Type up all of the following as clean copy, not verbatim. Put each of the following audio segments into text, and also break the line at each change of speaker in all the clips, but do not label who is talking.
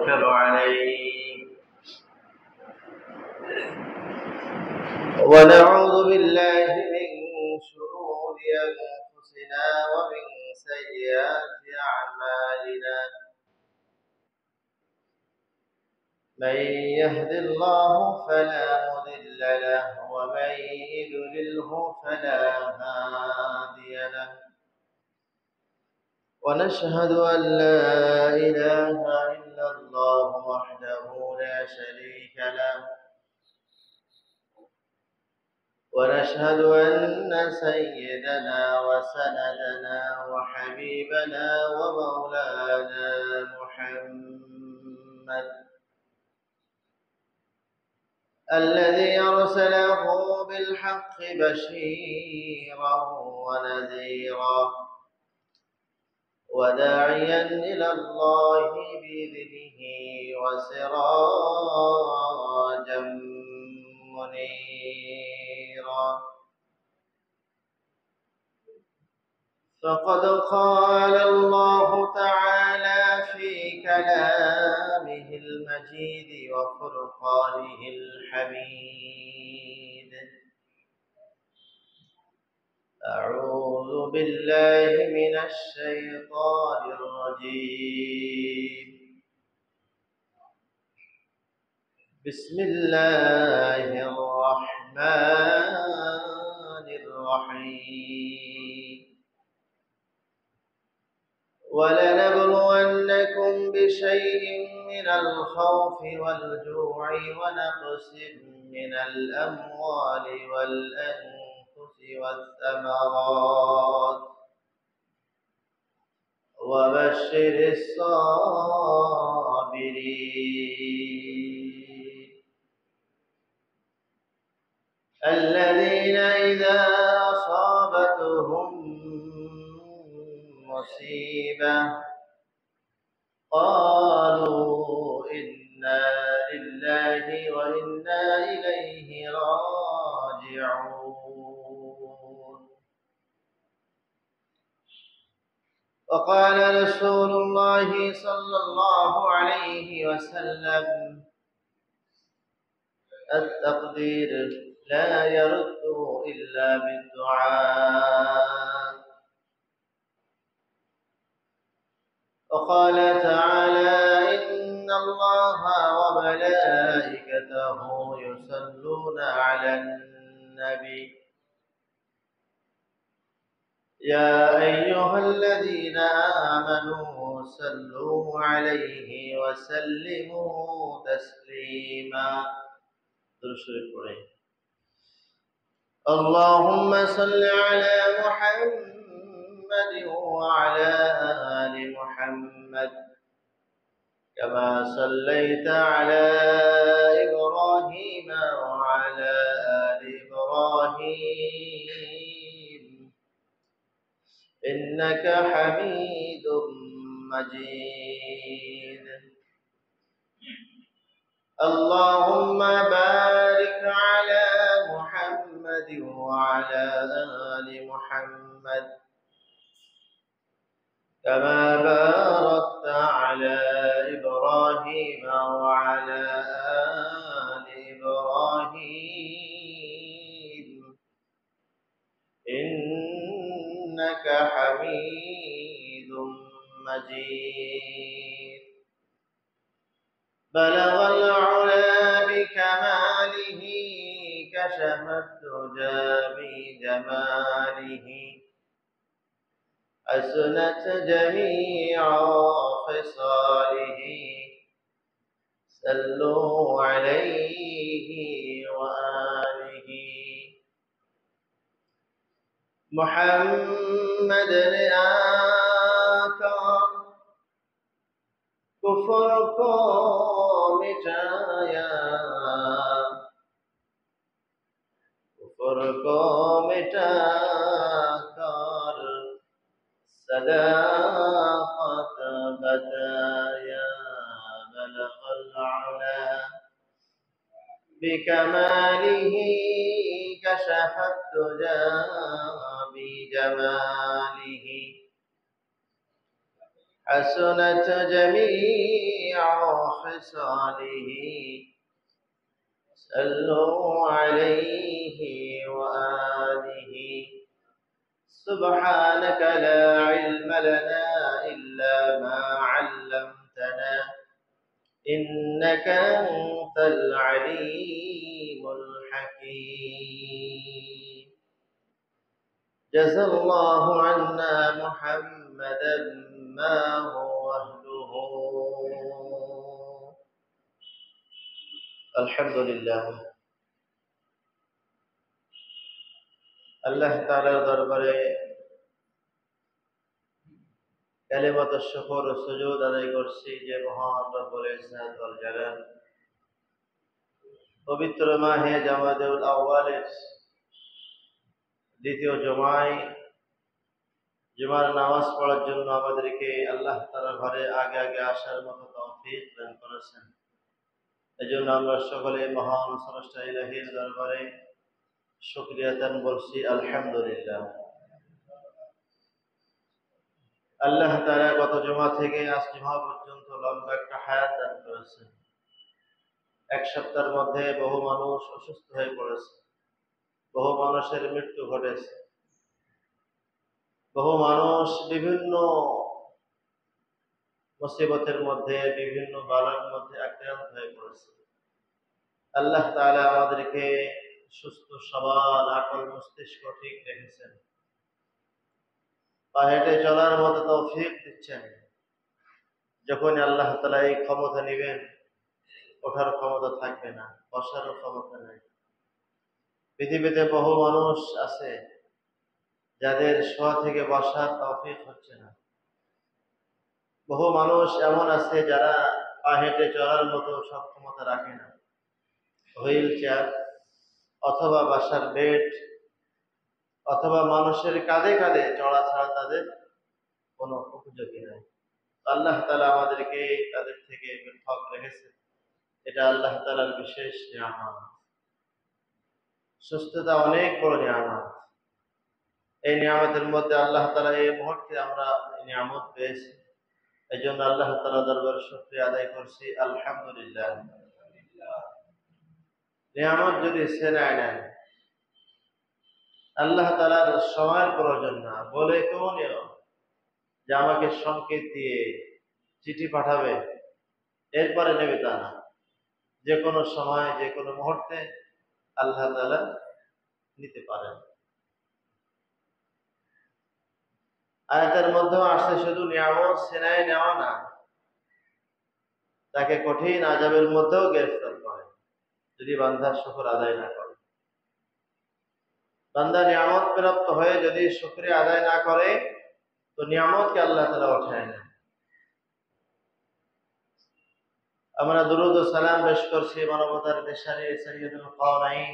يتوكل عليه ونعوذ بالله من شرور أنفسنا ومن سيئات أعمالنا من يهد الله فلا مضل له ومن يضلله فلا هادي له ونشهد أن لا إله إلا الله وحده لا شريك له ونشهد أن سيدنا وسندنا وحبيبنا ومولانا محمد الذي أرسله بالحق بشيرا ونذيرا وداعيا إلى الله بإذنه وسراجا منيرا فقد قال الله تعالى في كلامه المجيد وفرقانه الحميد أعوذ بالله من الشيطان الرجيم بسم الله الرحمن الرحيم ولنبلونكم بشيء من الخوف والجوع ونقص من الأموال والأنفس والثمرات وبشر الصابرين الذين إذا أصابتهم مصيبة قالوا إنا لله وإنا إليه راجعون وقال رسول الله صلى الله عليه وسلم التقدير لا يرد إلا بالدعاء وقال تعالى إن الله وملائكته يصلون على النبي يا أيها الذين آمنوا صلوا عليه وسلموا تسليما اللهم صل على محمد وعلى آل محمد كما صليت على إبراهيم وعلى آل إبراهيم إنك حميد مجيد اللهم بارك على محمد وعلى آل محمد كما باركت على إبراهيم وعلى آل إبراهيم إنك حميد مجيد بلغ العلا بكماله كشف الدجى بجماله حسنت جميع خصاله صلوا عليه وآله محمد آقا کفر کو مٹایا کفر کو مٹا کر صداقت بتایا بلغ العلا بكماله كشف الدجى بجماله حسنت جميع وخصاله صلوا عليه وآله. سبحانك لا علم لنا إلا ما علمتنا إنك أنت العليم الحكيم. جزى الله عنا محمدا ما هو أهله. الحمد لله. আল্লাহ তাআলার দরবারে কালিমাত শুকর ও সুজুদ আদায় করছি যে মহান রব্বুল ইজ্জত ওয়াল জালাল পবিত্র মাহে জামাদুল আউয়ালের দ্বিতীয় জুমার নামাজ পড়ার জন্য আমাদেরকে আল্লাহ তাআলার ঘরে আগে আগে আসার মতো তৌফিক দান করেছেন। এজন্য আমরা সকলে মহান স্রষ্টা ইলাহীর দরবারে শুকরিয়া দান বলছি আলহামদুলিল্লাহ। আল্লাহ তাআলা গত জুমা থেকে আজ জুমা পর্যন্ত লম্বা একটা হায়াত দান করেছেন। এক সপ্তাহের মধ্যে বহু মানুষ অসুস্থ হয়ে পড়েছে, বহু মানুষের মৃত্যু ঘটেছে, বহু মানুষ বিভিন্ন মুসিবতের মধ্যে বিভিন্ন বালার মধ্যে আক্রান্ত হয়ে পড়েছে। আল্লাহ তাআলা আমাদেরকে সুস্থ সবল আকল মস্তিষ্ক ঠিক রেখেছেন, পা হেঁটে চলার মতো তৌফিক দিচ্ছেন। যখন আল্লাহ তাআলা এই ক্ষমতা নেবেন, ওঠার ক্ষমতা থাকবে না, বসারও ক্ষমতা নেই। পৃথিবীতে বহু মানুষ আছে যাদের শোয়া থেকে বসার তৌফিক হচ্ছে না। বহু মানুষ এমন আছে যারা পা হেঁটে চলার মতো সক্ষমতা রাখে না। হুইল চেয়ার অথবা বাসার বেড অথবা মানুষের কাঁধে কাঁধে চড়া ছাড়া তাদের কোনো উপযোগী নাই। আল্লাহ তাআলা আমাদেরকে তাদের থেকে পৃথক রেখেছে। এটা আল্লাহ তাআলার বিশেষ নিয়ামত। সুস্থতা অনেক বড় নিয়ামত। এই নিয়ামতের মধ্যে আল্লাহ তাআলা এই মুহূর্তে আমরা নিয়ামত পেয়েছি, এই জন্য আল্লাহ তাআলার দরবারে শুকরিয়া আদায় করছি আলহামদুলিল্লাহ। নিয়ামত যদি ছেনায় নেন, আল্লাহ তাআলার সময়ের প্রয়োজন না, বলে কেউ নিও যে আমাকে সংকেত দিয়ে চিঠি পাঠাবে এরপরে নেবে, তা না। যে কোনো সময় যে কোনো মুহূর্তে আল্লাহ তাআলা নিতে পারেন। আয়াতের মধ্যেও আসছে শুধু নিয়ামত ছিনায় নেওয়া না, তাকে কঠিন আযাবের মধ্যেও গ্রেফতার করে যদি বান্দার শুকর আদায় না করে। বান্দা নিয়ামত প্রাপ্ত হয়ে যদি শুকরিয়া আদায় না করে তো নিয়ামতকে আল্লাহ তাআলা উঠায় নেন। আমরা দুরূদ ও সালাম পেশ করছি মানবতার দিশারি সাইয়্যিদুল কাওনাইন,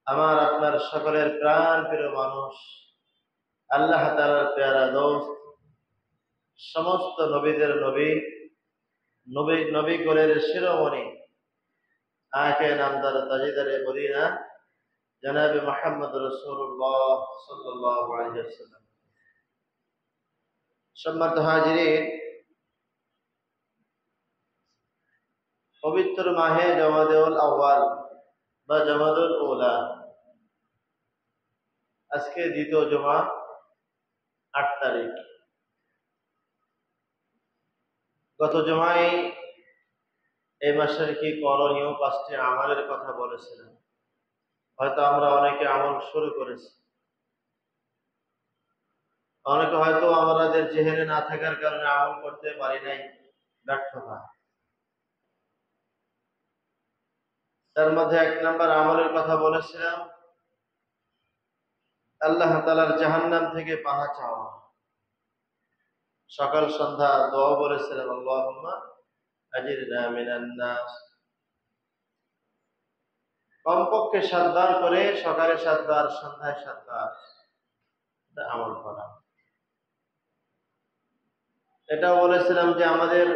আমার আপনার সকলের প্রাণ প্রিয় মানুষ, আল্লাহ তাআলার প্যারা দোস্ত, সমস্ত নবীদের নবী, নবী কুলের শিরোমণি, আঁখে নামদার তাজিদারে মদিনা জনাবে মুহাম্মদ রাসূলুল্লাহ সাল্লাল্লাহু আলাইহি ওয়াসাল্লাম। সম্মানিত হাজিরিন, পবিত্র মাহে জামাদুল আউয়াল বা জামাদুল উলা, আজকে দ্বিতীয় জুমা 8 তারিখ। গত জুমায় এই মাসের কি করণীয় 5টি আমলের কথা বলেছিলাম। হয়তো আমরা অনেকে আমল শুরু করেছি, অনেকে হয়তো আমাদের জেহেনে না থাকার কারণে আমল করতে পারি নাই, ব্যর্থতা। তার মধ্যে 1 নম্বর আমলের কথা বলেছিলাম আল্লাহ তাআলার জাহান্নাম থেকে পানাহ চাওয়া। সকাল সন্ধ্যা দোয়া বলেছিলাম আল্লাহুম্মা আজিরনা মিনান নাস। কমপক্ষে 7 বার করে, সকালে 7 বার, সন্ধ্যায় 7 বার আমল করা। এটাও বলেছিলাম যে আমাদের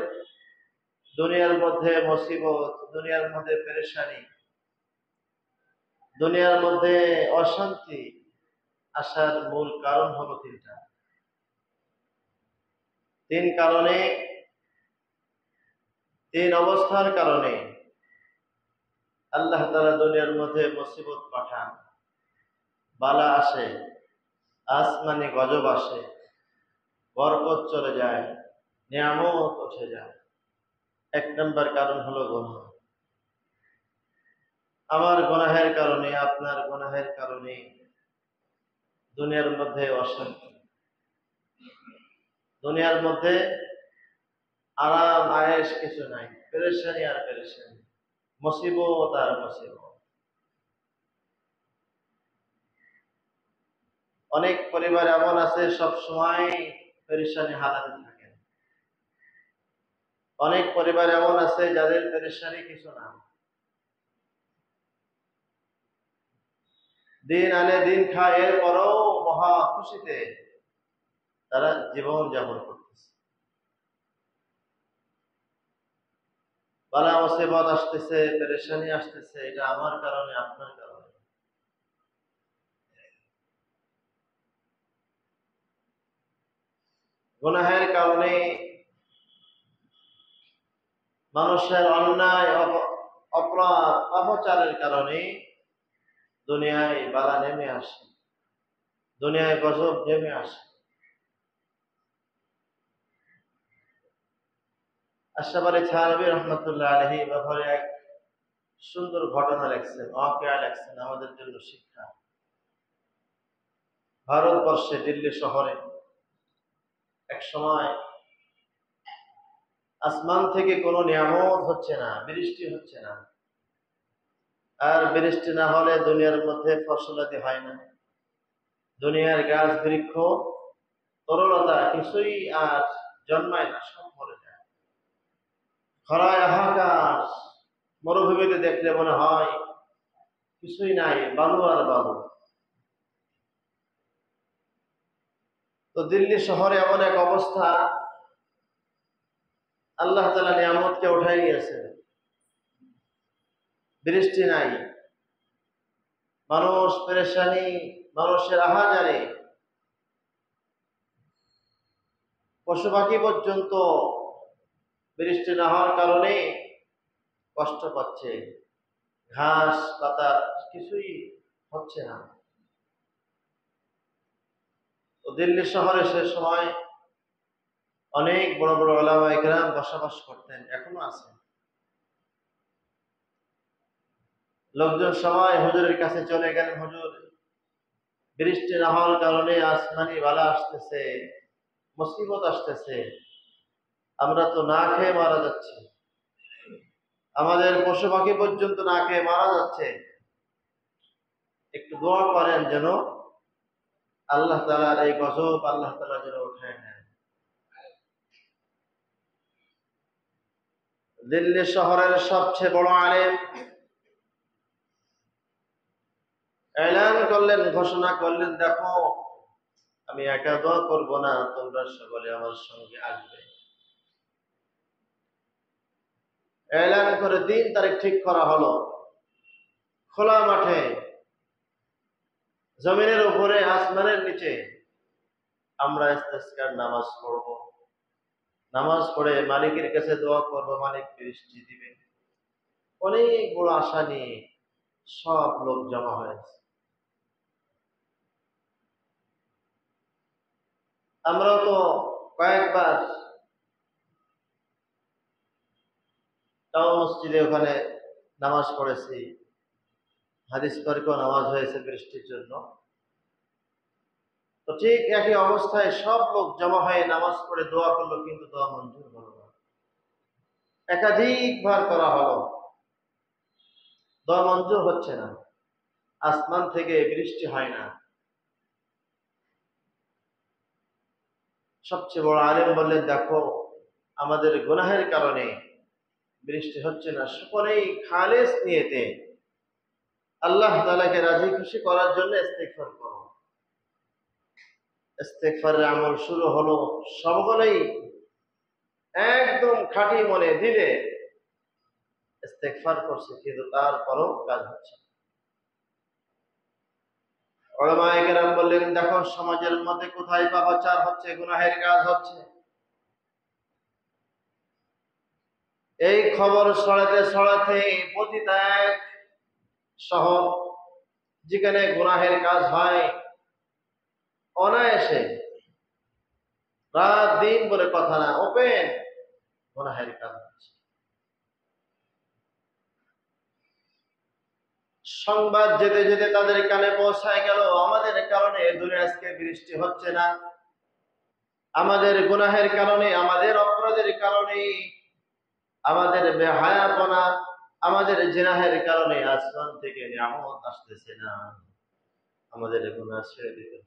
দুনিয়ার মধ্যে মুসিবত, দুনিয়ার মধ্যে পেরেশানি, দুনিয়ার মধ্যে অশান্তি আসার মূল কারণ হলো 3টা। 3 কারণে তিন অবস্থার কারণে আল্লাহ তাআলা দুনিয়ার মধ্যে মুসিবত পাঠান, বালা আসে, আসমানি গজব আসে, বরকত চলে যায়, নিয়ামত উঠে যায়। এক নম্বর কারণ হলো গুনাহ। আমার গুনাহের কারণে, আপনার গুনাহের কারণে দুনিয়ার মধ্যে অশান্তি, দুনিয়ার মধ্যে আরাম আয়েশ কিছু নাই, পেরেশানি আর পেরেশানি, মুসিবত আর মুসিবত। অনেক পরিবার এমন আছে সব সময় পেরেশানি হালাতে থাকেন। অনেক পরিবার এমন আছে যাদের পেরেশানি কিছু না, দিন আনে দিন খায়, এরপরও মহা খুশিতে তারা জীবন যাপন করতেছে। বালা মুসিবত আসতেছে, পেরেশানি আসতেছে, এটা আমার কারণে, আপনার কারণে। গুনাহের কারণে, মানুষের অন্যায় অপরাধ অপচারের কারণে দুনিয়ায় বালা নেমে আসে, দুনিয়ায় গজব নেমে আসে। আশরাফ আলী থানভী রহমতুল্লাহ আলাইহি ব্যাপারে এক সুন্দর ঘটনা লেখছেন, ওয়াকিয়া লেখছেন, আমাদের জন্য শিক্ষা। ভারতবর্ষে দিল্লি শহরে এক সময় আসমান থেকে কোনো নিয়ামত হচ্ছে না, বৃষ্টি হচ্ছে না। আর বৃষ্টি না হলে দুনিয়ার মধ্যে ফসলাদি হয় না, দুনিয়ার গাছ বৃক্ষ তরলতা কিছুই আর জন্মায় না, সব মরে যায়। খরায় হাহাকার, মরুভূমিতে দেখলে মনে হয় কিছুই নাই, বালু আর বালু। তো দিল্লি শহরে এমন এক অবস্থা, আল্লাহ তাআলা নিয়ামতকে উঠাই নিয়েছেন, বৃষ্টি নাই, মানুষ পেরেশানি, মানুষের আহাজারি, পশু পাখি পর্যন্ত বৃষ্টি না হওয়ার কারণে কষ্ট পাচ্ছে, ঘাস পাতা কিছুই হচ্ছে না। তো দিল্লি শহরে সে সময় অনেক বড় বড় উলামা ইকরাম বসবাস করতেন, এখনো আছেন। লোকজন সবাই হুজুরের কাছে চলে গেলেন, হুজুর বৃষ্টি না হওয়ার কারণে আসমানি বালা আসতেছে, মুসিবত আসতেছে, আমরা তো না খেয়ে মারা যাচ্ছি, আমাদের পশু পাখি পর্যন্ত না খেয়ে মারা যাচ্ছে, একটু দোয়া করেন যেন আল্লাহ তাআলার এই গজব আল্লাহ তাআলা যেন উঠায় নেন। দিল্লি শহরের সবচেয়ে বড় আলেম এলান করলেন, ঘোষণা করলেন, দেখো আমি একা দোয়া করবো না, তোমরা সকলে আমার সঙ্গে আসবে। এলান করে দিন তারিখ ঠিক করা হলো, খোলা মাঠে, জমিনের উপরে, আসমানের নিচে আমরা ইস্তেসকার নামাজ পড়ব, নামাজ পড়ে মালিকের কাছে দোয়া করব, মালিক বৃষ্টি দিবে। অনেক বড় আশা নিয়ে সব লোক জমা হয়েছে। আমরাও তো কয়েকবার টাউন মসজিদে ওখানে নামাজ পড়েছি, হাদিস পার্কেও নামাজ হয়েছে বৃষ্টির জন্য। তো ঠিক একই অবস্থায় সব লোক জমা হয়ে নামাজ পড়ে দোয়া করলো, কিন্তু দোয়া মঞ্জুর হলো না। একাধিকবার করা হলো, দোয়া মঞ্জুর হচ্ছে না, আসমান থেকে বৃষ্টি হয় না। সবচেয়ে বড় আলেম বললেন, দেখো আমাদের গুনাহের কারণে বৃষ্টি হচ্ছে না, সকলেই খালেস নিয়েতে আল্লাহ তাআলাকে রাজি খুশি করার জন্য ইস্তেগফার করো। ইস্তেগফারের আমল শুরু হলো, সকলেই একদম খাঁটি মনে দিলে ইস্তেগফার করছে, কিন্তু তারপরও কাজ হচ্ছে না। উলামায়ে কেরাম বললেন, দেখো সমাজের মধ্যে কোথায় পাপাচার হচ্ছে, গুনাহের কাজ হচ্ছে, এই খবর ছড়াতে ছড়াতে প্রতিটা এক শহর যেখানে গুনাহের কাজ হয়, অনায়াসে রাত দিন বলে কথা না, ওপেন গুনাহের কাজ হচ্ছে। সংবাদ যেতে যেতে তাদের কানে পৌঁছায় গেল, আমাদের কারণে দুনিয়া আজকে বৃষ্টি হচ্ছে না, আমাদের গুনাহের কারণে, আমাদের অপরাধের কারণে, আমাদের বেহায়াপনা, আমাদের জিনাহের কারণে আসমান থেকে নিয়ামত আসতেছে না, আমাদের গুনাহ ছেড়ে দিতে।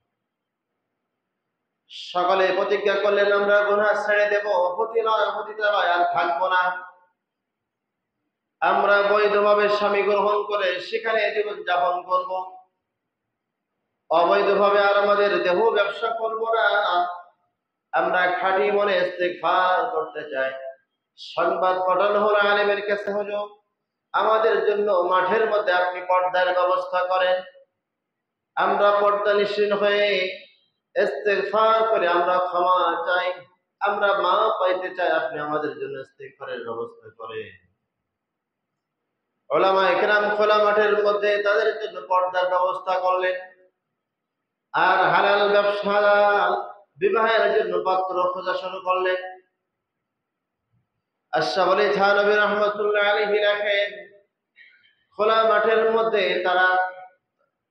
সকলে প্রতিজ্ঞা করলেন আমরা গুনাহ ছেড়ে দেব, পতিতালয় আর থাকবো না। আমরা বৈধভাবে স্বামী গ্রহণ করে সেখানে জীবন যাপন করব, অবৈধভাবে আর আমাদের দেহ ব্যবসা করব না। আমরা খাঁটি মনে ইস্তেগফার করতে চাই। সংবাদ পাঠানো হলো আলেমের কাছে, হলো আমাদের জন্য মাঠের মধ্যে আপনি পর্দার ব্যবস্থা করেন, আমরা পর্দানিসীন হয়ে ইস্তেগফার করে আমরা ক্ষমা চাই, আমরা মা পাইতে চাই, আপনি আমাদের জন্য ইস্তেগফারের ব্যবস্থা করেন। উলামায়ে কেরাম খোলা মাঠের মধ্যে তাদের জন্য পর্দার ব্যবস্থা করলেন, আর হালাল ব্যবসা বিবাহের জন্য পাত্র খোঁজা শুরু করলেন। আশরাফ আলী থানভী রাহমাতুল্লাহ আলাইহি লেখেন, খোলা মাঠের মধ্যে তারা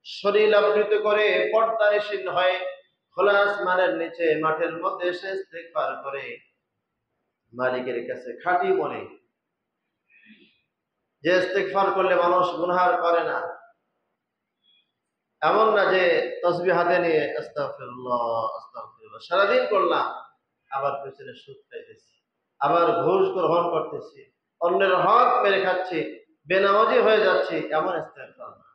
শরীর আবৃত করে পর্দানিসীন হয়ে খোলা আসমানের নিচে মাঠের মধ্যে এসে ইস্তেগফার করে মালিকের কাছে খাঁটি মনে। যে ইস্তেগফার করলে মানুষ গুনাহ করে না, এমন না যে তাসবিহ হাতে নিয়ে আস্তাগফিরুল্লাহ আস্তাগফিরুল্লাহ সারাদিন করলাম, আবার পেছনে সুদ খাইতেছি, আবার ঘুষ গ্রহণ করতেছি, অন্যের হক মেরে খাচ্ছি, বেনামাজি হয়ে যাচ্ছি, এমন ইস্তেগফার না।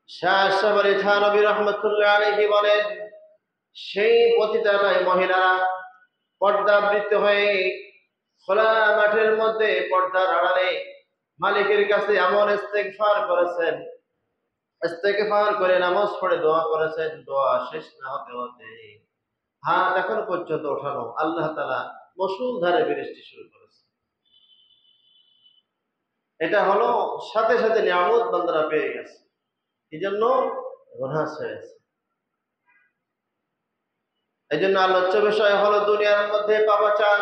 শাহ আশরাফ আলী থানভী রাহমাতুল্লাহ আলাইহি বলেন, সেই পতিতালয় মহিলারা পর্দাবৃত হয়ে খোলা মাঠের মধ্যে পর্দার আড়ালে মালিকের কাছে এমন ইস্তেগফার করেছেন, ইস্তেগফার করে নামাজ পড়ে দোয়া করেছেন, দোয়া শেষ না হতে হতে হাত এখন পর্যন্ত ওঠানো, আল্লাহ তাআলা মুষলধারে বৃষ্টি শুরু করেছে। এটা হলো সাথে সাথে নিয়ামত বান্দারা পেয়ে গেছে, এই জন্য গুনাহ ছেড়েছে। এই জন্য আলোচ্য বিষয় হলো দুনিয়ার মধ্যে পাপাচার,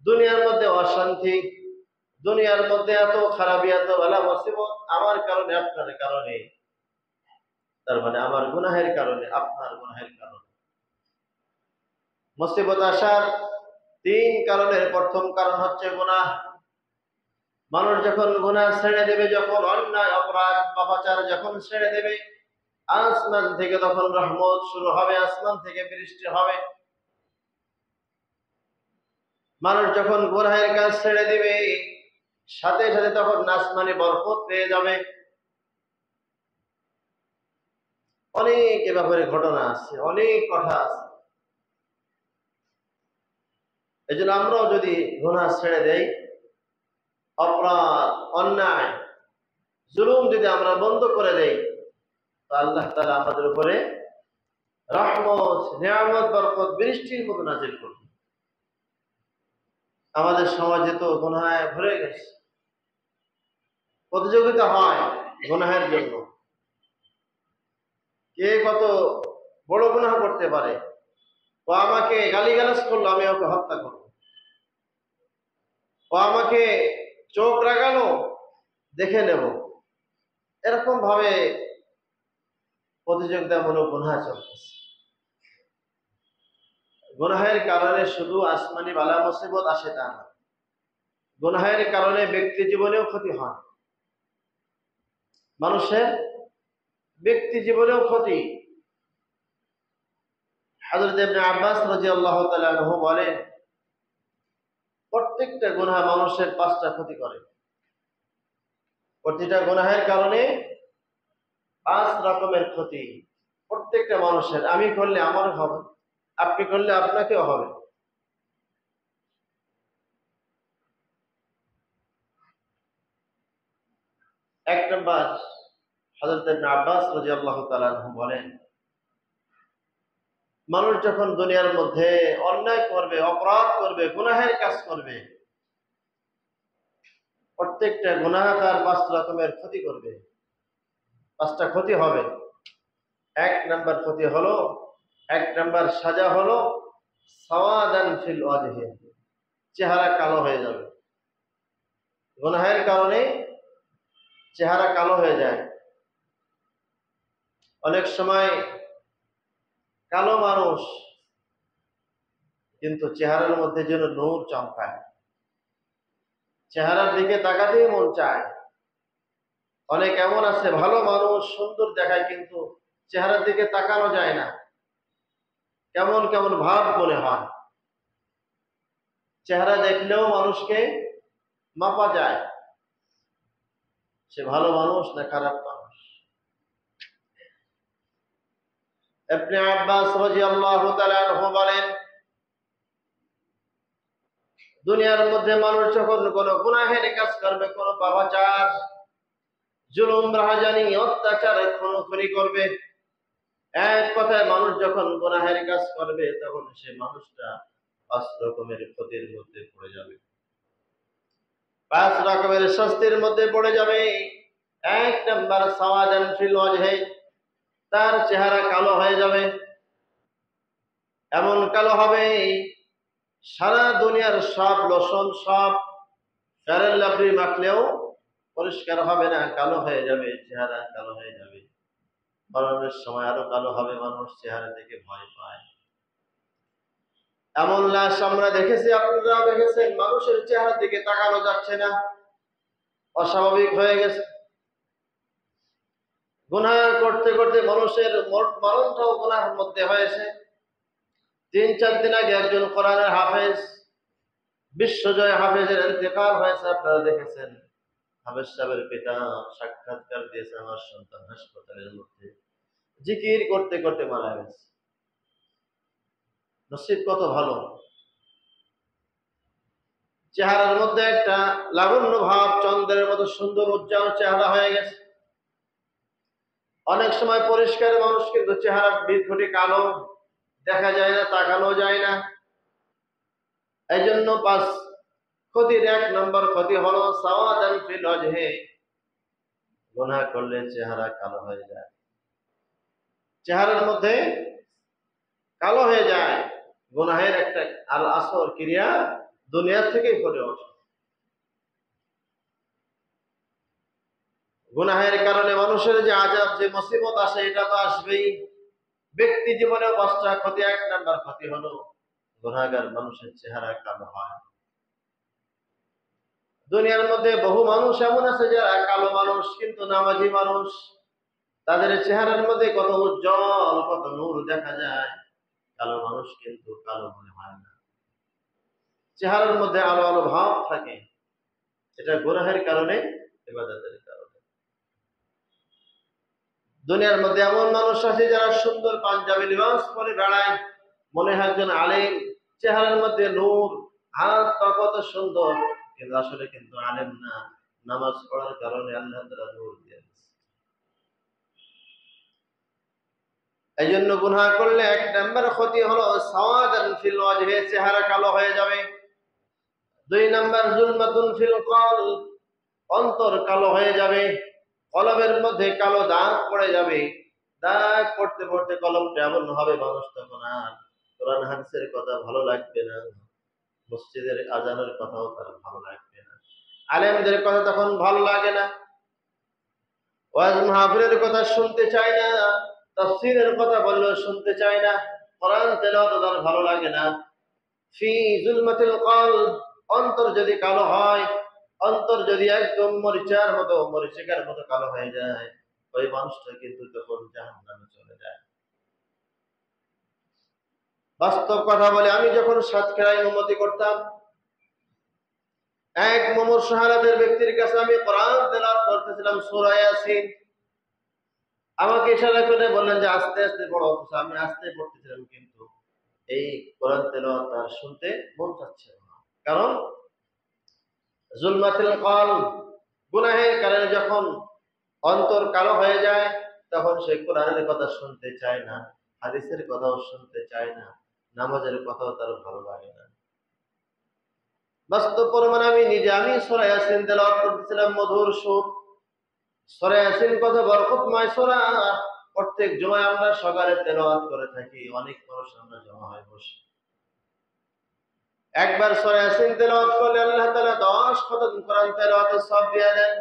দুনিয়ার মধ্যে অশান্তি, দুনিয়ার মধ্যে এত খারাপি, এত বালা মুসিবত আমার কারণে, আপনার কারণে, তার মানে আমার গুনাহের কারণে, আপনার গুনাহের কারণে। মুসিবত আসার তিন কারণের প্রথম কারণ হচ্ছে গুনাহ। মানুষ যখন গুনাহ ছেড়ে দেবে, যখন অন্যায় অপরাধ পাপাচার যখন ছেড়ে দেবে, আসমান থেকে তখন রহমত শুরু হবে, আসমান থেকে বৃষ্টি হবে। মানুষ যখন গুনাহের কাজ ছেড়ে দিবে, সাথে সাথে তখন আসমানি বরকত পেয়ে যাবে। অনেক এ ব্যাপারে ঘটনা আছে, অনেক কথা আছে। এই জন্য আমরাও যদি গুনাহ ছেড়ে দেই, অপরাধ অন্যায় জুলুম যদি আমরা বন্ধ করে দেই, তো আল্লাহ তাআলা আমাদের উপরে রহমত, নিয়ামত, বরকত বৃষ্টির মতো নাজিল করবে। আমাদের সমাজে তো গুনাহে ভরে গেছে, প্রতিযোগিতা হয় গুনাহের জন্য, কে কত বড় গুনাহ করতে পারে। ও আমাকে গালিগালাজ করলো, আমি ওকে হত্যা করবো। ও আমাকে চোখ রাগালো, দেখে নেব। এরকম ভাবে প্রতিযোগিতামূলক গুনাহ চলতেছে। গুনাহের কারণে শুধু আসমানি বালা মুসিবত আসে তা না, গুনাহের কারণে ব্যক্তি জীবনেও ক্ষতি হয়, মানুষের ব্যক্তি জীবনেও ক্ষতি। হযরত ইবনে আব্বাস রাদিয়াল্লাহু তাআলা আনহু বলেন, প্রত্যেকটা গুনাহ মানুষের পাঁচটা ক্ষতি করে। প্রতিটা গুনাহের কারণে পাঁচ রকমের ক্ষতি প্রত্যেকটা মানুষের। আমি করলে আমারও হবে, আপনি করলে আপনাকেও হবে। এক নম্বর, হযরত ইবনে আব্বাস রাদিয়াল্লাহু তাআলা আনহু বলেন, মানুষ যখন দুনিয়ার মধ্যে অন্যায় করবে, অপরাধ করবে, গুনাহের কাজ করবে, প্রত্যেকটা গুনাহ তার 5 রকমের ক্ষতি করবে। 5টা ক্ষতি হবে। 1 নাম্বার ক্ষতি হলো, 1 নাম্বার সাজা হলো সাওয়াদান ফিল ওয়াজহি, চেহারা কালো হয়ে যাবে। গুনাহের কারণে চেহারা কালো হয়ে যায়। অনেক সময় কালো মানুষ কিন্তু চেহারার মধ্যে যেন নূর চমকায়, চেহারার দিকে তাকাতেই মন চায়। অনেক এমন আছে ভালো মানুষ, সুন্দর দেখায়, কিন্তু চেহারার দিকে তাকানো যায় না, কেমন কেমন ভাব মনে হয়। চেহারা দেখলেও মানুষকে মাপা যায় সে ভালো মানুষ না খারাপ মানুষ। ইবনে আব্বাস রাদিয়াল্লাহু তাআলা আনহু বলেন, দুনিয়ার মধ্যে মানুষ যখন কোনো গুনাহের কাজ করবে, কোনো পাপাচার, জুলুম, রাহাজানি, অত্যাচার, খুনোখুনি করবে, এক কথায় মানুষ যখন গুনাহের কাজ করবে, তখন সে মানুষটা 5 রকমের ক্ষতির মধ্যে পড়ে যাবে, 5 রকমের শাস্তির মধ্যে পড়ে যাবে। 1 নাম্বার সাওয়াদান ফিল ওয়াজহি, তার চেহারা কালো হয়ে যাবে। এমন কালো হবে সারা দুনিয়ার সব লোশন, সব ফেয়ার লাভলি মাখলেও পরিষ্কার হবে না, কালো হয়ে যাবে, চেহারা কালো হয়ে যাবে। মরণের সময় আরো কালো হবে, মানুষ চেহারা দেখে ভয় পায়। এমন লাশ আমরা দেখেছি, আপনারাও দেখেছেন, মানুষের চেহারার দিকে তাকানো যাচ্ছে না, অস্বাভাবিক হয়ে গেছে। গুনাহ করতে করতে মানুষের মরণটাও গুনাহের মধ্যে হয়েছে। 3-4 দিন আগে একজন কোরআনের হাফেজ, বিশ্বজয় হাফেজের ইন্তেকাল হয়েছে, আপনারা দেখেছেন। হাফেজ সাহেবের পিতা সাক্ষাৎকার দিয়েছে, আমার সন্তান হাসপাতালের মধ্যে জিকির করতে করতে মারা গেছে। নসিব কত ভালো, চেহারার মধ্যে একটা লাবণ্য ভাব, চন্দ্রের মতো সুন্দর উজ্জ্বল চেহারা হয়ে গেছে। অনেক সময় পরিষ্কার মানুষ কিন্তু চেহারা বিদঘুটে কালো, দেখা যায় না, তাকানো যায় না। এই জন্য 5 ক্ষতির 1 নম্বর ক্ষতি হলো সাওয়াদান ফিল ওয়াজহি, গুনাহ করলে চেহারা কালো হয়ে যায়, চেহারার মধ্যে কালো হয়ে যায়। গুনাহের একটা আল আসর ক্রিয়া দুনিয়া থেকেই করে ওঠে। গুনাহের কারণে মানুষের যে আযাব, যে মুসিবত আসে, এটা তো আসবেই। ব্যক্তি জীবনে 5টা ক্ষতি। 1 নাম্বার ক্ষতি হলো গুনাহগার মানুষের চেহারা কালো হয়। দুনিয়ার মধ্যে বহু মানুষ এমন আছে যারা কালো মানুষ কিন্তু নামাজি মানুষ, তাদের চেহারার মধ্যে কত উজ্জ্বল, কত নূর দেখা যায়। কালো মানুষ কিন্তু কালো মনে হয় না, চেহারার মধ্যে আলো আলো ভাব থাকে। এটা গুনাহের কারণে, ইবাদতের কারণে। দুনিয়ার মধ্যে এমন মানুষ আছে যারা সুন্দর পাঞ্জাবি লিবাস পরে বেড়ায়, মনে হয় একজন আলেম, চেহারার মধ্যে নূর, হাত পা কত সুন্দর, কিন্তু আসলে কিন্তু আলেম না। নামাজ পড়ার কারণে আল্লাহ তাআলা নূর দিয়েছে। এই জন্য গুনাহ করলে 1 নাম্বার ক্ষতি হলো সাওয়াদান ফিল ওয়াজহি, চেহারা কালো হয়ে যাবে। 2 নাম্বার জুলমাতুন ফিল কলব, অন্তর কালো হয়ে যাবে, কলবের মধ্যে কালো দাগ পড়ে যাবে। দাগ পড়তে পড়তে কলবটা এমন হবে, মানুষ তখন আর কোরআন হাদিসের কথা ভালো লাগবে না, মসজিদের আজানের কথাও তার ভালো লাগবে না, আলেমদের কথা তখন ভালো লাগে না, ওয়াজ মাহফিলের কথা শুনতে চায় না, তাফসীরের কথা বললেও শুনতে চায় না, কোরআন তেলাওয়াত তার ভালো লাগে না। ফি জুলমাতিল কলব, অন্তর যদি কালো হয়, অন্তর যদি একদম মরিচিকার মতো কালো হয়ে যায়, ওই মানুষটা কিন্তু তখন জাহান্নামে চলে যায়। বাস্তব কথা বলে, আমি যখন সাতক্ষীরায় ইমামতি করতাম, এক মুমূর্ষ হালাতের ব্যক্তির কাছে আমি কোরআন তেলাওয়াত করতেছিলাম, সূরা ইয়াসিন। আমাকে ইশারা করে বললেন যে আস্তে আস্তে পড়ো, অথচ আমি আস্তে পড়তেছিলাম, কিন্তু এই কোরআন তেলাওয়াত তার শুনতে মন চাচ্ছে না। কারণ জুলমাতুল কলব, গুনাহের কারণে যখন অন্তর কালো হয়ে যায়, তখন সে কোরআনের কথা শুনতে চায় না। হাদিসের কথাও শুনতে চায় না, নামাজের কথাও তার ভালো লাগে না। বাস্তব প্রমাণ আমি সূরা ইয়াসিন তেলাওয়াত করতেছিলাম, মধুর সুর। সূরা ইয়াসিন কত বরকতময় সূরা। প্রত্যেক জুমায় আমরা সকালে তেলাওয়াত করে থাকি, অনেক মানুষ আমরা জমা হয়ে বসে। একবার সূরা ইয়াসিন তেলাওয়াত করলে আল্লাহ তাআলা 10 খতম কোরআন তেলাওয়াতের সওয়াব দিয়ে দেন।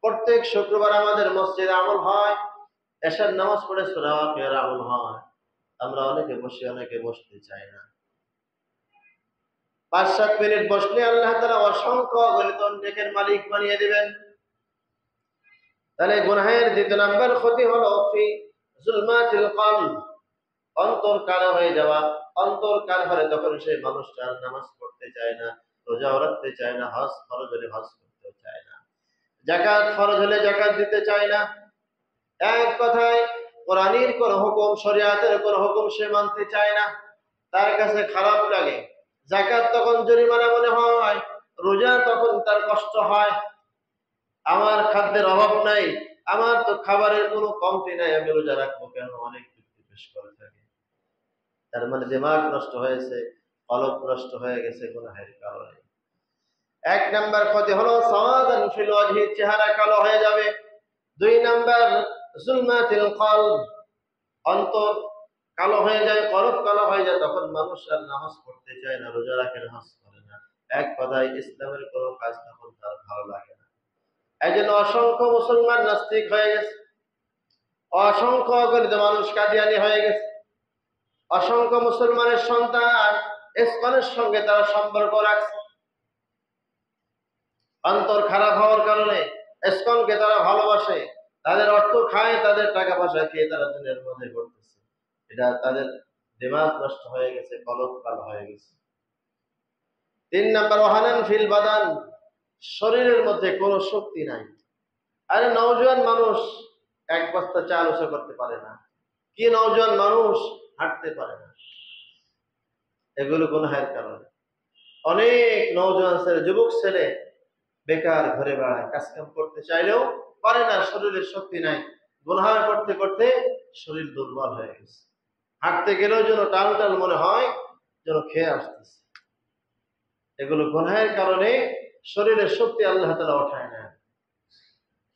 প্রত্যেক শুক্রবার আমাদের মসজিদে আমল হয়, এশার নামাজ পড়ে সূরা ওয়াকিয়ার আমল হয়। আমরা অনেকে বসে, অনেকে বসতে চাই না। 5-7 মিনিট বসলে আল্লাহ তাআলা অসংখ্য অগণিত নেকের মালিক বানিয়ে দিবেন। তাহলে গুনাহের দ্বিতীয় নাম্বার ক্ষতি হলো ফি যুলমাতিল কলব, অন্তর কালো হয়ে যাওয়া। অন্তর কালো হলে তখন সেই মানুষটা আর নামাজ পড়তে চায় না, রোজা রাখতে চায় না, হজ ফরজ হলে হজ করতে চায় না, যাকাত ফরজ হলে যাকাত দিতে চায় না। এক কথায় কোরআনের কোন হুকুম, শরিয়াতের কোন হুকুম সে মানতে চায় না, তার কাছে খারাপ লাগে। যাকাত তখন জরিমানা মনে হয়, রোজা তখন তার কষ্ট হয়। আমার খাদ্যের অভাব নাই, আমার তো খাবারের কোনো কমতি নাই, আমি রোজা রাখবো কেন? অনেক যুক্তি পেশ করে থাকে। তার মানে দিমাগ নষ্ট হয়েছে, কলব নষ্ট হয়ে গেছে গুনাহের কারণে। 1 নাম্বার ক্ষতি হলো সাওয়াদান ফিল ওয়াজহি, চেহারা কালো হয়ে যাবে। 2 নাম্বার যুলমাতিল কলব, অন্তর কালো হয়ে যায়, কলব কালো হয়ে যায়, তখন মানুষ আর নামাজ পড়তে চায় না, রোজা রাখে না, হজ করে না। এক কথায় ইসলামের কোনো কাজ তখন তার ভালো লাগে না। এই জন্য অসংখ্য মুসলমান নাস্তিক হয়ে গেছে, অসংখ্য অগণিত মানুষ কাদিয়ানি হয়ে গেছে, অসংখ্য মুসলমানের সন্তান ইসলামের সঙ্গে তারা সম্পর্ক রাখছে। অন্তর খারাপ হওয়ার কারণে ইসকনকে তারা ভালোবাসে, তাদের অর্থ খায়, তাদের টাকা পয়সা খেয়ে তারা দুনিয়ার মধ্যে করতেছে। এটা তাদের দিমাগ নষ্ট হয়ে গেছে, কলব কালো হয়ে গেছে। 3 নাম্বার ওয়াহানান ফিল বাদান, শরীরের মধ্যে কোনো শক্তি নাই। আরে নওজোয়ান মানুষ 1 বস্তা চাল উঁচু করতে পারে না, কি নওজোয়ান মানুষ হাঁটতে পারে না। এগুলো গুনাহের কারণে। অনেক নওজোয়ান ছেলে, যুবক ছেলে বেকার ঘুরে বেড়ায়, কাজকাম করতে চাইলেও পারে না, শরীরের শক্তি নাই। গুনাহ করতে করতে শরীর দুর্বল হয়ে গেছে, হাঁটতে গেলেও যেন টাল টাল মনে হয়, যেন খেয়ে আসতেছে। এগুলো গুনাহের কারণে শরীরের শক্তি আল্লাহ তাআলা উঠায় নেন।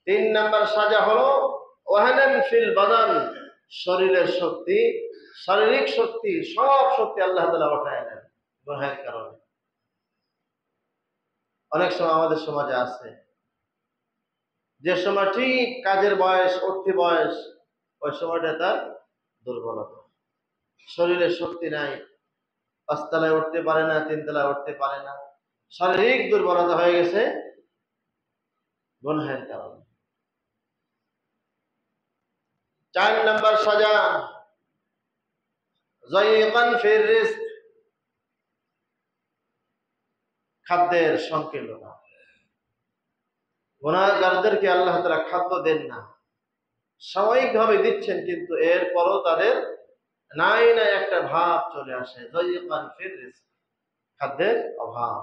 3 নাম্বার সাজা হলো ওয়াহানান ফিল বাদান, শরীরের শক্তি, শারীরিক শক্তি, সব শক্তি আল্লাহ তাআলা উঠায় নেন গুনাহের কারণে। অনেক সময় আমাদের সমাজে আছে, যে সময় ঠিক কাজের বয়স, উঠতি বয়স, ওই সময়টা তার দুর্বলতা, শরীরের শক্তি নাই, 5 তলায় উঠতে পারে না, 3 তলায় উঠতে পারে না, শারীরিক দুর্বলতা হয়ে গেছে গুনাহের কারণে। 4 নাম্বার সাজা যায়িকান ফির রিজক, খাদ্যের সংকীর্ণতা। গুনাহগারদেরকে আল্লাহ তাআলা খাদ্য দেন না, সাময়িকভাবে দিচ্ছেন, কিন্তু এরপরও তাদের নাই নাই একটা ভাব চলে আসে, যায়িকান ফির রিজক, খাদ্যের অভাব।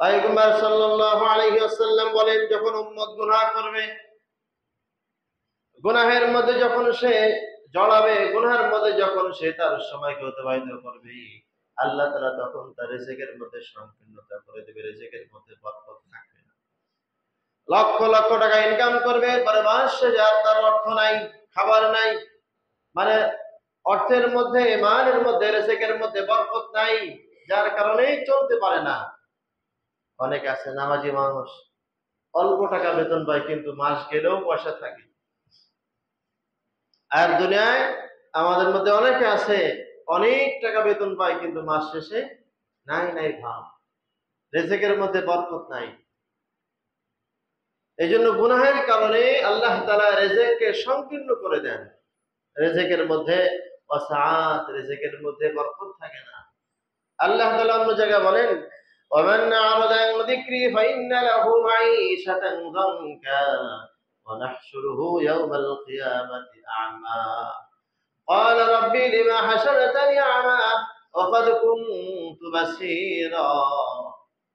পয়গম্বর সাল্লাল্লাহু আলাইহি ওয়াসাল্লাম বলেন, যখন উম্মত গুনাহ করবে, গুনাহের মধ্যে যখন সে জড়াবে, গুনাহের মধ্যে যখন সে তার সময়কে অতিবাহিত করবে, আল্লাহ তাআলা তখন তার রিজিকের মধ্যে সংকীর্ণতা করে দেবে, রিজিকের মধ্যে বরকত থাকবে না। লক্ষ লক্ষ টাকা ইনকাম করবে, পরে মাস শেষে আর তার অর্থ নাই, খাবার নাই, মানে অর্থের মধ্যে, মালের মধ্যে, রিজিকের মধ্যে বরকত নাই, যার কারণেই চলতে পারে না। অনেক আছে নামাজি মানুষ, অল্প টাকা বেতন পায়, কিন্তু মাস গেলেও পয়সা থাকে। আর দুনিয়ায় আমাদের মধ্যে অনেকে আছে, অনেক টাকা বেতন পায়, কিন্তু মাস শেষে নাই নাই ভাব, রিজিকের মধ্যে বরকত নাই। এই জন্য গুনাহের কারণে আল্লাহ তাআলা রিজিককে সংকীর্ণ করে দেন, রিজিকের মধ্যে ওয়াসাআত, রিজিকের মধ্যে বরকত থাকে না। আল্লাহ তাআলা অন্য জায়গায় বলেন, ومن أعرض عن ذكري فإن له معيشة ضنكا ونحشره يوم القيامة أعمى قال ربي لما حشرتني أعمى وقد كنت بصيرا।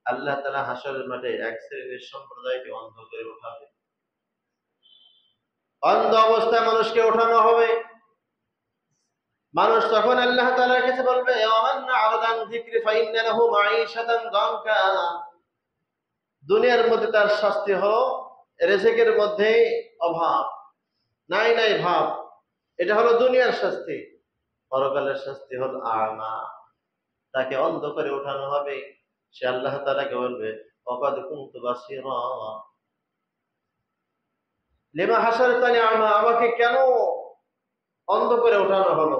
আল্লাহ তাআলা হাশরের মাঠে এক শ্রেণীর সম্প্রদায়কে অন্ধ করে উঠাবে, অন্ধ অবস্থায় মানুষকে ওঠানো হবে। মানুষ তখন আল্লাহ তাআলার কাছে বলবে, ওয়ামান আ'রাদা আন যিকরি ফাইন্না লাহু মাঈশাতান দানকা। দুনিয়ার মধ্যে তার শাস্তি হলো রিজিকের মধ্যে অভাব, নাই নাই ভাব। এটা হলো দুনিয়ার শাস্তি। পরকালের শাস্তি হল আমা, তাকে অন্ধ করে ওঠানো হবে। সে আল্লাহ তাআলাকে বলবে, ওয়াকাদ কুনতু বাসীরা লিমা হাসারতানি আমা, আমাকে কেন অন্ধ করে ওঠানো হলো?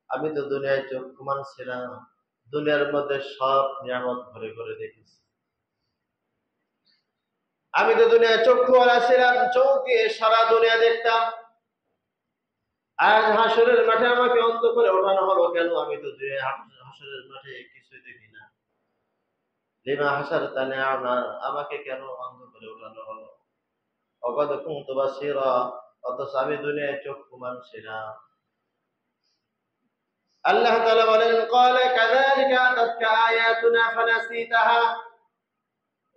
আমি তো দুনিয়ায় চক্ষুমান ছিলাম, দুনিয়ার মধ্যে সব নিয়ামত ভরে ভরে দেখেছি। আমি তো দুনিয়ায় চক্ষুওয়ালা ছিলাম, চোখ দিয়ে সারা দুনিয়া দেখতাম। আজ হাসরের মাঠে আমাকে অন্ধ করে ওঠানো হলো কেন? আমি তো দুনিয়ায় হাসরের মাঠে কিছুই দেখি না। লিমা হাসারতানি আমা, আমাকে কেন অন্ধ করে ওঠানো হলো? ওয়াকাদ কুনতু বাসীরা, অথচ আমি দুনিয়ায় চক্ষুমান ছিলাম। আল্লাহ তাআলা বলেন, ক্বালা কাযালিকা আতাতকা আয়াতুনা ফানাসিতাহা।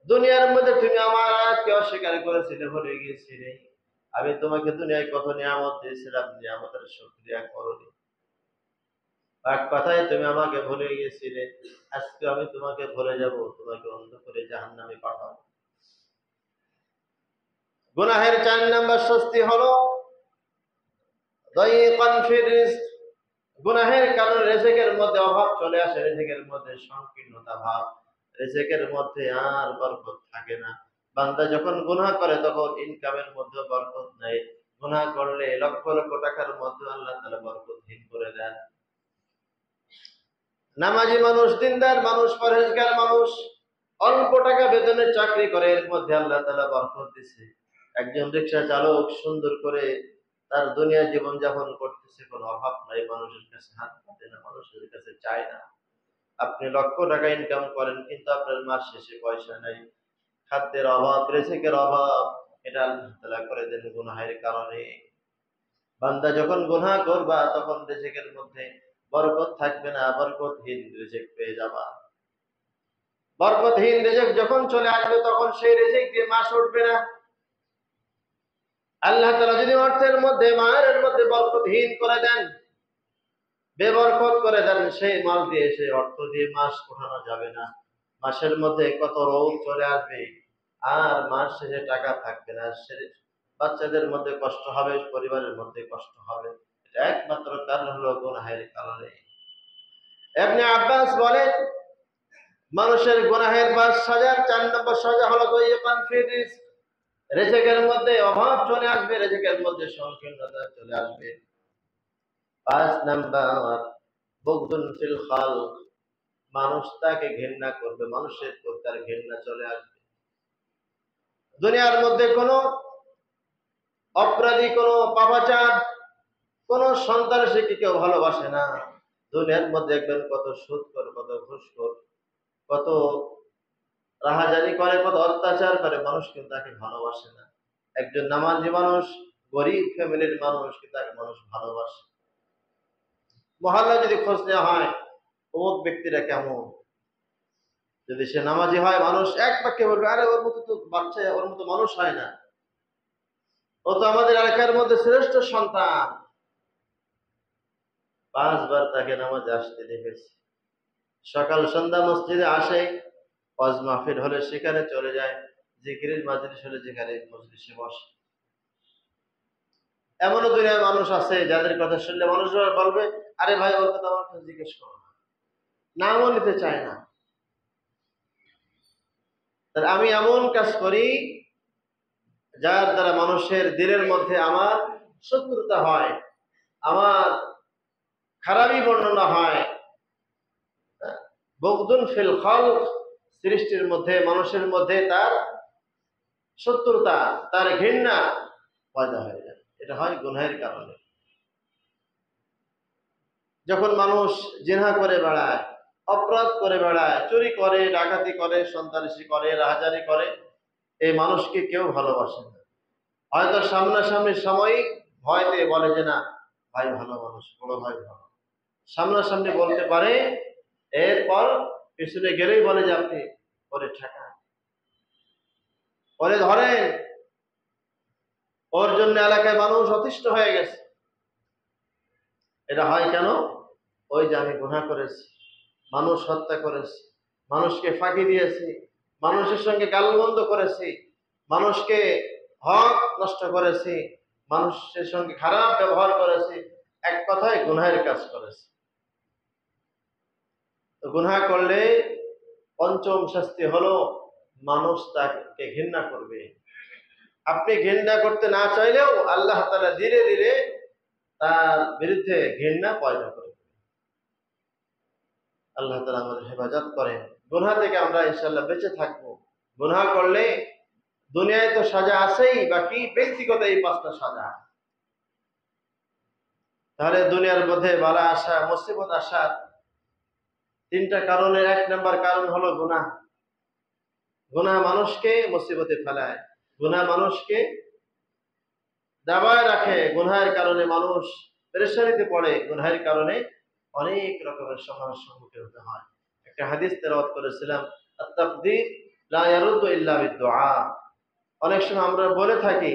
দুনিয়ার মধ্যে তুমি আমার আয়াতকে অস্বীকার করেছিলে, ভুলে গিয়েছিলে। আমি তোমাকে দুনিয়ায় কত নিয়ামত দিয়েছিলাম, নিয়ামতের শুকরিয়া করোনি। এক কথায় তুমি আমাকে ভুলে গিয়েছিলে, আজকে আমি তোমাকে ভুলে যাব, তোমাকে অন্ধ করে জাহান্নামে পাঠাবো। গুনাহের 4 নাম্বার শাস্তি হলো দায়ীকান ফির রিজক। গুনাহের কারণে রিজিকের মধ্যে অভাব চলে আসে, রিজিকের মধ্যে সংকীর্ণতা ভাব, রিজিকের মধ্যে আর বরকত থাকে না। বান্দা যখন গুনাহ করে তখন ইনকামের মধ্যে বরকত নাই। গুনাহ করলে লক্ষ লক্ষ টাকার মধ্যে আল্লাহ তাআলা বরকতহীন করে দেন। নামাজি মানুষ, দিনদার মানুষ, পরহেজগার মানুষ অল্প টাকা বেতনে চাকরি করে, এর মধ্যে আল্লাহ তাআলা বরকত দিয়েছে। একজন রিকশা চালক সুন্দর করে তার দুনিয়া জীবন যাপন করতেছে, কোনো অভাব নাই, মানুষের কাছে হাত পাতে না, মানুষের কাছে চায় না। আপনি লক্ষ টাকা ইনকাম করেন কিন্তু আপনার মাস শেষে পয়সা নাই, খাদ্যের অভাব, রিজিকের অভাব। এটা আল্লাহ তাআলা করে দেন গুনাহের কারণে। বান্দা যখন গুনাহ করবা তখন রিজিকের মধ্যে বরকত থাকবে না, বরকতহীন রিজিক পেয়ে যাবা। বরকতহীন রিজিক যখন চলে আসবে তখন সেই রিজিক দিয়ে মাস উঠবে না। আল্লাহ তাআলা যদি অর্থের মধ্যে, মায়ের মধ্যে বরকতহীন করে দেন, বেবরকত করে দেন, সেই মাল দিয়ে, সেই অর্থ দিয়ে মাস উঠানো যাবে না। মাসের মধ্যে কত রোগ চলে আসবে, আর মাস শেষে টাকা থাকবে না। বাচ্চাদের মধ্যে কষ্ট হবে, পরিবারের মধ্যে কষ্ট হবে। এটা একমাত্র কারণ হলো গুনাহের কারণে। ইবনে আব্বাস বলেন, মানুষের গুনাহের ৫ সাজার ৪ নম্বর সাজা হলো দায়ীকান ফির রিজক। রিজিকের মধ্যে অভাব চলে আসবে, রিজিকের মধ্যে সংকীর্ণতা চলে আসবে। ৫ নাম্বার বুগদুন ফিল খালক, মানুষ তাকে ঘৃণা করবে, মানুষের প্রতি তার ঘৃণা চলে আসবে। দুনিয়ার মধ্যে কোনো অপরাধী, কোনো পাপাচার, কোনো সন্ত্রাসীকে কেউ ভালোবাসে না। দুনিয়ার মধ্যে দেখবেন কত সুদখোর, কত ঘুষখোর, কত রাহাজানি করে, কত অত্যাচার করে, মানুষ কিন্তু তাকে ভালোবাসে না। একজন নামাজি মানুষ, গরিব ফ্যামিলির মানুষ, কিন্তু তাকে মানুষ ভালোবাসে। মহল্লা যদি খোঁজ নেওয়া হয় অমুক ব্যক্তিরা কেমন, যদি সে নামাজি হয় মানুষ এক বাক্যে বলবে, আরে ওর মতো তো বাচ্চা, ওর মতো মানুষ হয় না, ও তো আমাদের এলাকার মধ্যে শ্রেষ্ঠ সন্তান। ৫ বার তাকে নামাজে আসতে দেখেছি। সকাল সন্ধ্যা মসজিদে আসে, ওয়াজ মাহফিল হলে সেখানে চলে যায়, জিকিরের মাজলিস হলে যেখানে মজলিসে বসে। এমনও দুনিয়ার মানুষ আছে যাদের কথা শুনলে মানুষরা বলবে, আরে ভাই ওর কথা আমার কাছে জিজ্ঞেস করো না, নামও নিতে চায় না। তাহলে আমি এমন কাজ করি যার দ্বারা মানুষের দিলের মধ্যে আমার শত্রুতা হয়, আমার খারাপই বর্ণনা হয়। বুগদুন ফিল খালক, সৃষ্টির মধ্যে, মানুষের মধ্যে তার শত্রুতা, তার ঘৃণা পয়দা হয়ে যায়। এটা হয় গুনাহের কারণে। যখন মানুষ জিনা করে বেড়ায়, অপরাধ করে বেড়ায়, চুরি করে, ডাকাতি করে, সন্ত্রাসী করে, রাহাজানি করে, এই মানুষকে কেউ ভালোবাসে না। হয়তো সামনাসামনি সাময়িক ভয় দিয়ে বলে যে না ভাই ভালো মানুষ, বড় ভাই ভালো, সামনাসামনি বলতে পারে, এরপর পিছনে গেলেই বলে যে আপনি পরে ঠেকা, পরে ধরেন। ওর জন্য এলাকায় মানুষ অতিষ্ঠ হয়ে গেছে। এটা হয় কেন? ওই যে আমি গুনাহ করেছি, মানুষ হত্যা করেছি, মানুষকে ফাঁকি দিয়েছি, মানুষের সঙ্গে গালমন্দ করেছি, মানুষকে হক নষ্ট করেছি, মানুষের সঙ্গে খারাপ ব্যবহার করেছি, এক কথায় গুনাহের কাজ করেছি। তো গুনাহ করলে পঞ্চম শাস্তি হলো মানুষ তাকে ঘৃণা করবে। আপনি ঘৃণা করতে না চাইলেও আল্লাহ তাআলা ধীরে ধীরে তার বিরুদ্ধে ঘৃণা পয়দা করবে। আল্লাহ তাআলা আমাদের হেফাজত করেন। গুনাহ থেকে আমরা ইনশাআল্লাহ বেঁচে থাকবো। গুনাহ করলে দুনিয়ায় তো সাজা আছেই, বাকি ব্যক্তিগত এই 5টা সাজা। তাহলে দুনিয়ার মধ্যে বালা আসা, মুসিবত আসা 3টা কারণের 1 নম্বর কারণ হলো গুনাহ। গুনাহ মানুষকে মুসিবতে ফেলায়, গুনাহ মানুষকে দাবায় রাখে, গুনাহের কারণে মানুষ পেরেশানিতে পড়ে, গুনাহের কারণে অনেক রকমের সমস্যার সম্মুখীন হতে হয়। একটা হাদিস তেলাওয়াত করেছিলাম, আত-তাকদীর লা ইয়ারুদ্দু ইল্লা বিদ-দুআ। অনেক সময় আমরা বলে থাকি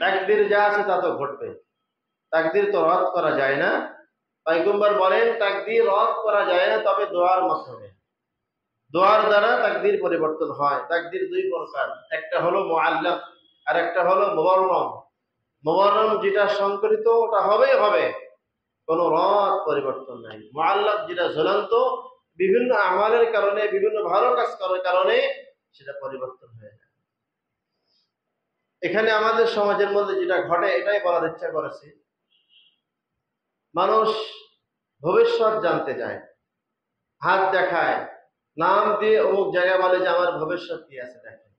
তাকদীর যা আছে তা তো ঘটবে, তাকদীর তো রদ করা যায় না। পয়গম্বর বলেন তাকদীর রদ করা যায় না, তবে দোয়ার মাধ্যমে। দোয়ার দ্বারা তাকদীর পরিবর্তন হয়। তাকদীর 2 প্রকার, একটা হলো মুআল্লাক আর একটা হলো মুবাররম। মুবাররম যেটা সংকরিত ওটা হবেই হবে, কোনো রদ পরিবর্তন নাই। মুআল্লাক যেটা ঝুলন্ত, বিভিন্ন আমালের কারণে, বিভিন্ন ভালো কাজ করার কারণে সেটা পরিবর্তন হয়ে যায়। এখানে আমাদের সমাজের মধ্যে যেটা ঘটে এটাই বলার ইচ্ছা করেছি। মানুষ ভবিষ্যৎ জানতে যায়, হাত দেখায়, নাম দিয়ে অমুক জায়গায় বলে যে আমার ভবিষ্যৎ কি আছে দেখেন,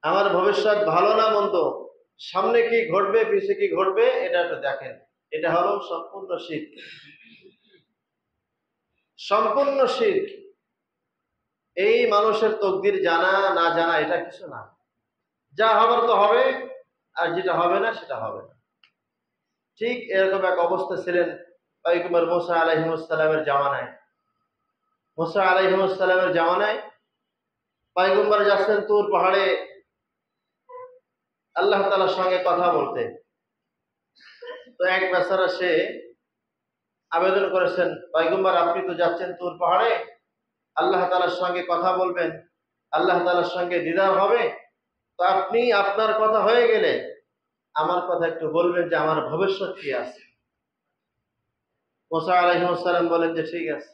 আমার ভবিষ্যৎ ভালো না মন্দ, সামনে কি ঘটবে পিছে কি ঘটবে এটা একটু দেখেন। এটা হলো সম্পূর্ণ শিরক, সম্পূর্ণ শিরক। এই মানুষের তকদির জানা না জানা এটা কিছু না, যা হবার তো হবে, আর যেটা হবে না সেটা হবে না। ঠিক এরকম এক অবস্থা ছিলেন পয়গম্বর মুসা আলাইহিস সালামের জামানায়। মুসা আলাইহিস সালামের জামানায় পয়গম্বর যাচ্ছেন তুর পাহাড়ে আল্লাহ তাআলার সঙ্গে কথা বলতে। তো এক বেচারা সে আবেদন করেছেন, পয়গম্বর আপনি তো যাচ্ছেন তুর পাহাড়ে, আল্লাহ তাআলার সঙ্গে কথা বলবেন, আল্লাহ তাআলার সঙ্গে দিদার হবে, তো আপনি আপনার কথা হয়ে গেলে আমার কথা একটু বলবেন যে আমার ভবিষ্যৎ কি আছে। মুসা আলাইহিস সালাম বলেন যে ঠিক আছে।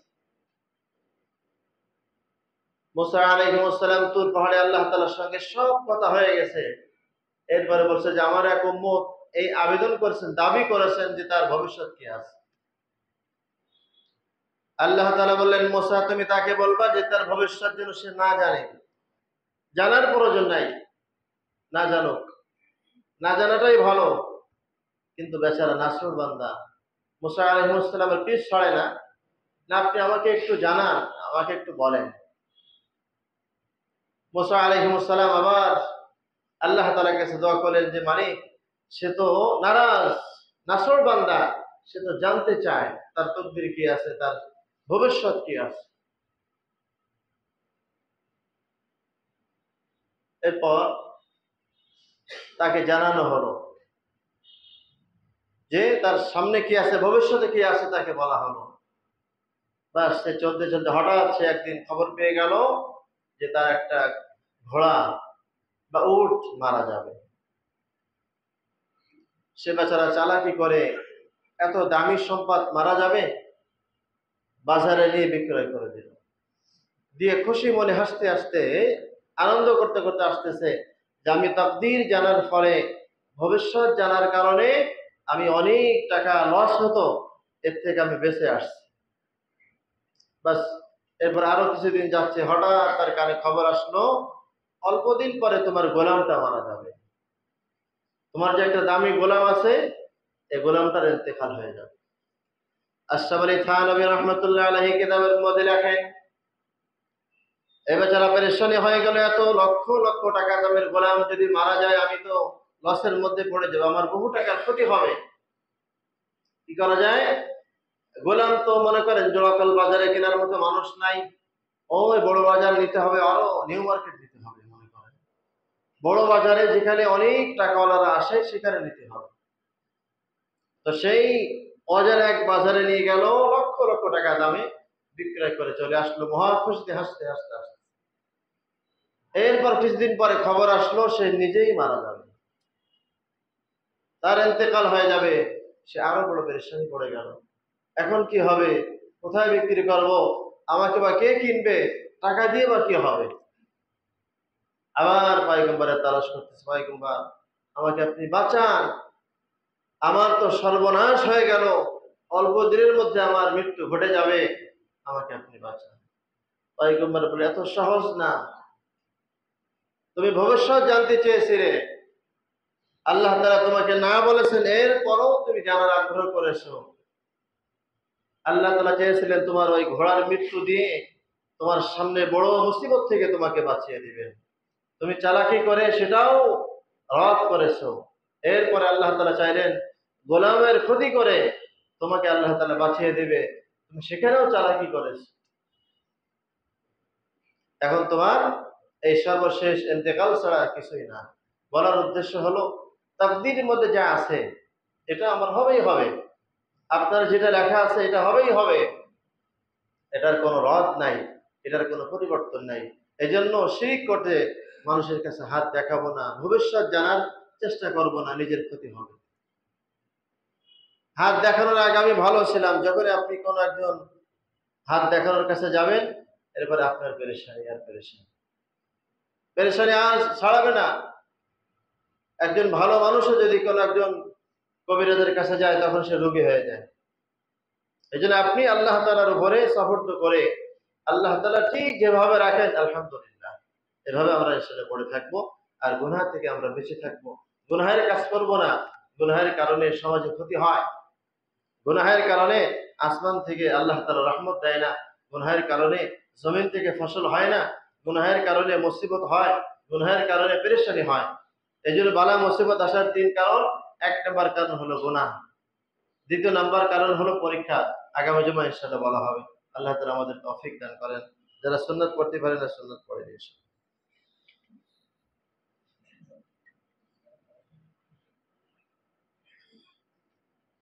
মুসা আলাইহিস সালাম তুর পাহাড়ে আল্লাহ তাআলার সঙ্গে সব কথা হয়ে গেছে। এরপরে বলছে যে আমার এক উম্মত এই আবেদন করেছেন, দাবি করেছেন যে তার ভবিষ্যৎ কি আছে। আল্লাহ তাআলা বললেন মুসা তুমি তাকে বলবা যে তার ভবিষ্যৎ যেন সে না জানে, জানার প্রয়োজন নাই, না জানুক, না জানাটাই ভালো। কিন্তু বেচারা নাসরুল বান্দা মুসা আলাইহিস সালামের পিছ ছাড়ে না, না আপনি আমাকে একটু জানান, আমাকে একটু বলেন। মুসা আলাইহিস সালাম আবার আল্লাহ তাআলার কাছে দোয়া করলেন যে মালিক সে তো নারাজ, নাসরুল বান্দা, সে তো জানতে চায় তার তকদির কি আছে, তার ভবিষ্যৎ কি আছে। এরপর তাকে জানানো হলো যে তার সামনে কি আছে, ভবিষ্যতে কি আছে, তাকে বলা হলো। বাস সে চলতে চলতে হঠাৎ সে একদিন খবর পেয়ে গেল যে তার একটা ঘোড়া বা উট মারা যাবে। সে বেচারা চালাকি করে এত দামি সম্পদ মারা যাবে, বাজারে নিয়ে বিক্রয় করে দিল। দিয়ে খুশি মনে হাসতে হাসতে, আনন্দ করতে করতে আসতেছে যে আমি তাকদীর জানার ফলে, ভবিষ্যৎ জানার কারণে আমি অনেক টাকা লস হতো, এর থেকে আমি বেঁচে আসছি। বাস এরপর আরো কিছুদিন যাচ্ছে, হঠাৎ তার কানে খবর আসলো অল্প দিন পরে তোমার গোলামটা মারা যাবে, তোমার যে একটা দামি গোলাম আছে এই গোলামটার ইন্তেকাল হয়ে যাবে। আশরাফ আলী থানভী রাহমাতুল্লাহ আলাইহি কিতাবের মধ্যে লেখেন এ বেচারা পেরেশানি হয়ে গেল, এত লক্ষ লক্ষ টাকা দামের গোলাম যদি মারা যায় আমি তো লসের মধ্যে পড়ে যাবো, আমার বহু টাকার ক্ষতি হবে। কি করা যায়? গোলাম তো মনে করেন জোড়াকাল বাজারে কেনার মতো মানুষ নাই, ওই বড় বাজার নিতে হবে, আরো নিউ মার্কেট দিতে হবে মনে করেন। বড় বাজারে যেখানে অনেক টাকাওয়ালারা আসে সেখানে নিতে হবে। তো সেই অজানা এক বাজারে নিয়ে গেল, লক্ষ লক্ষ টাকা দামে বিক্রয় করে চলে আসলো, মহা খুশিতে হাসতে হাসতে হাসতে। এরপর কিছুদিন পরে খবর আসলো সে নিজেই মারা যাবে, তার ইন্তেকাল হয়ে যাবে। সে আরো বড় পেরেশানি পড়ে গেল। এখন কি হবে? কোথায় বিক্রি করব? আমাকে বা কে কিনবে? টাকা দিয়ে বা কি হবে? আবার পয়গম্বরের তালাশ করতেছে, পয়গম্বর আমাকে আপনি বাঁচান, আমার তো সর্বনাশ হয়ে গেল, অল্প দিনের মধ্যে আমার মৃত্যু ঘটে যাবে, আমাকে আপনি বাঁচান। পয়গম্বর বলে, এত সহজ না, তুমি ভবিষ্যৎ জানতে চেয়েছিলে, আল্লাহ তাআলা তোমাকে না বলেছেন, এরপরও তুমি জানার আগ্রহ করেছো। আল্লাহ তাআলা চেয়েছিলেন তোমার ওই ঘোড়ার মৃত্যু দিয়ে তোমার সামনে বড় মুসিবত থেকে তোমাকে বাঁচিয়ে দিবেন, তুমি চালাকি করে সেটাও রদ করেছো। এরপরে আল্লাহ তাআলা চাইলেন গোলামের ক্ষতি করে তোমাকে আল্লাহ তাআলা বাঁচিয়ে দিবে, তুমি সেখানেও চালাকি করেছো। এখন তোমার এই সর্বশেষ ইন্তেকাল ছাড়া আর কিছুই না। বলার উদ্দেশ্য হলো, তাকদীরের মধ্যে যা আছে এটা আমার হবেই হবে, আপনার যেটা লেখা আছে এটা হবেই হবে, এটার কোনো রদ নাই, এটার কোনো পরিবর্তন নাই। এজন্য শিরক করতে মানুষের কাছে হাত দেখাবো না, ভবিষ্যৎ জানার চেষ্টা করব না, নিজের ক্ষতি হবে। হাত দেখানোর আগে আমি ভালো ছিলাম, যখন আপনি কোন একজন হাত দেখানোর কাছে যাবেন, এরপরে আপনার পেরেশানি আর পেরেশানি, পেরেশানি আর ছাড়াবে না। একজন ভালো মানুষও যদি কোন একজন কবিরাজের কাছে যায়, তখন সে রোগী হয়ে যায়। এই জন্য আপনি আল্লাহ তাআলার উপরে সাপোর্ট করে, আল্লাহ তাআলা ঠিক যেভাবে রাখেন, আলহামদুলিল্লাহ, এভাবে আমরা আসলে পড়ে থাকবো। আর গুনাহ থেকে আমরা বেঁচে থাকবো, গুনাহের কাজ করব না। গুনাহের কারণে সমাজে ক্ষতি হয়, গুনাহের কারণে আসমান থেকে আল্লাহ তাআলা রহমত দেয় না, গুনাহের কারণে জমিন থেকে ফসল হয় না, গুনাহের কারণে মুসিবত হয়, গুনাহের কারণে পেরেশানি হয়। এই জন্য বালা মুসিবত আসার তিন কারণ। এক নম্বর কারণ হলো গুনাহ, দ্বিতীয় নাম্বার কারণ হলো পরীক্ষা। আগামী জুমায় ইনশাআল্লাহ বলা হবে। আল্লাহ তাআলা আমাদের তৌফিক দান করেন। যারা সুন্নাত পড়তে পারেন না, সুন্নাত পড়ে দিয়েছেন।